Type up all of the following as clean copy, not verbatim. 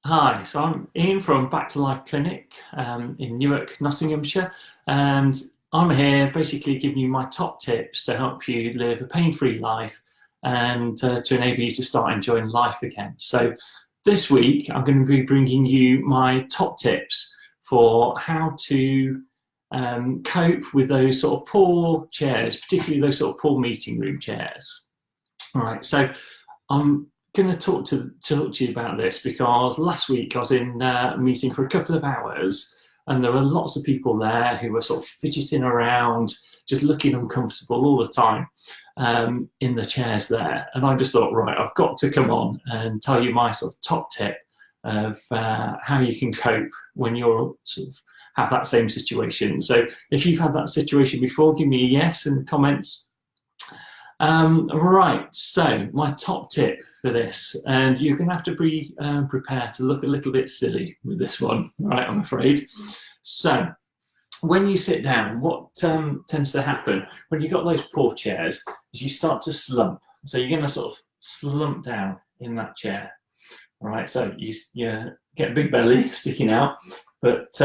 Hi, so I'm Ian from Back to Life Clinic in Newark, Nottinghamshire, and I'm here basically giving you my top tips to help you live a pain-free life and to enable you to start enjoying life again. So this week I'm going to be bringing you my top tips for how to cope with those sort of poor chairs, particularly those sort of poor meeting room chairs. All right, so I'm going to talk to you about this because last week I was in a meeting for a couple of hours, and there were lots of people there who were sort of fidgeting around, just looking uncomfortable all the time in the chairs there. And I just thought, right, I've got to come on and tell you my sort of top tip of how you can cope when you're sort of have that same situation. So if you've had that situation before, give me a yes in the comments. Right, so my top tip for this, and you're going to have to be prepared to look a little bit silly with this one, right, I'm afraid. So when you sit down, what tends to happen when you've got those poor chairs is you start to slump. So you're going to sort of slump down in that chair, all right? So you get a big belly sticking out, but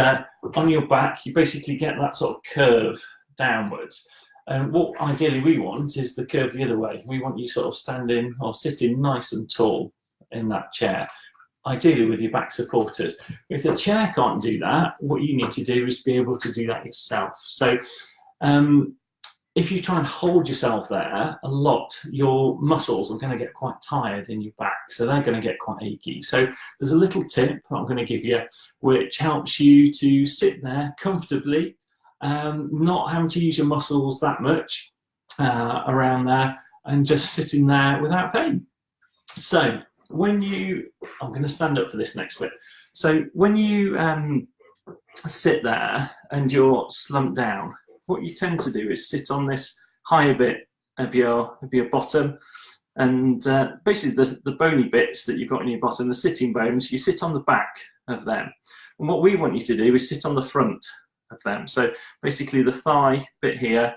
on your back, you basically get that sort of curve downwards. And what ideally we want is the curve the other way. We want you sort of standing or sitting nice and tall in that chair, ideally with your back supported. If the chair can't do that, what you need to do is be able to do that yourself. So if you try and hold yourself there a lot, your muscles are going to get quite tired in your back, so they're going to get quite achy. So there's a little tip I'm going to give you which helps you to sit there comfortably, not having to use your muscles that much around there, and just sitting there without pain. So when I'm going to stand up for this next bit. So when you sit there and you're slumped down, what you tend to do is sit on this higher bit of your bottom, and basically the bony bits that you've got in your bottom, the sitting bones, you sit on the back of them. And what we want you to do is sit on the front of them. So basically the thigh bit here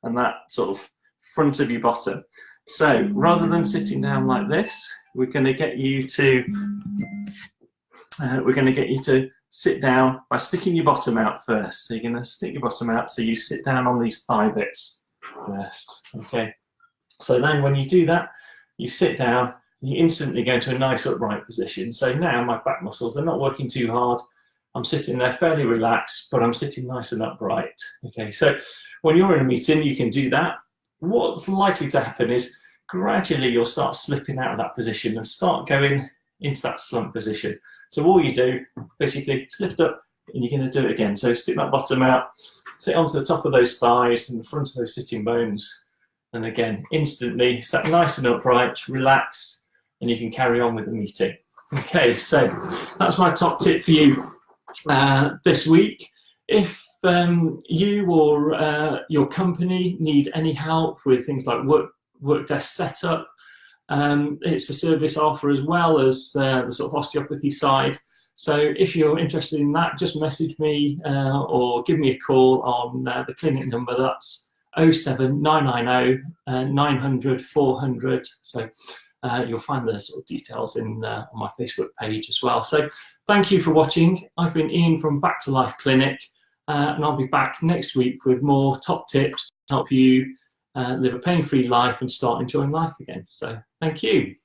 and that sort of front of your bottom. So rather than sitting down like this, we're going to get you to sit down by sticking your bottom out first. So you're going to stick your bottom out, so you sit down on these thigh bits first. Okay. So then when you do that, you sit down, you instantly go into a nice upright position. So now my back muscles, they're not working too hard. I'm sitting there fairly relaxed, but I'm sitting nice and upright. Okay, so when you're in a meeting, you can do that. What's likely to happen is gradually you'll start slipping out of that position and start going into that slump position. So all you do, basically, is lift up and you're going to do it again. So stick that bottom out, sit onto the top of those thighs and the front of those sitting bones. And again, instantly, sat nice and upright, relaxed, and you can carry on with the meeting. Okay, so that's my top tip for you this week. If you or your company need any help with things like work desk setup, it's a service offer as well as the sort of osteopathy side. So if you're interested in that, just message me or give me a call on the clinic number. That's 07990 900 400. So you'll find the sort of details on my Facebook page as well. So thank you for watching. I've been Ian from Back to Life Clinic, and I'll be back next week with more top tips to help you live a pain-free life and start enjoying life again. So thank you.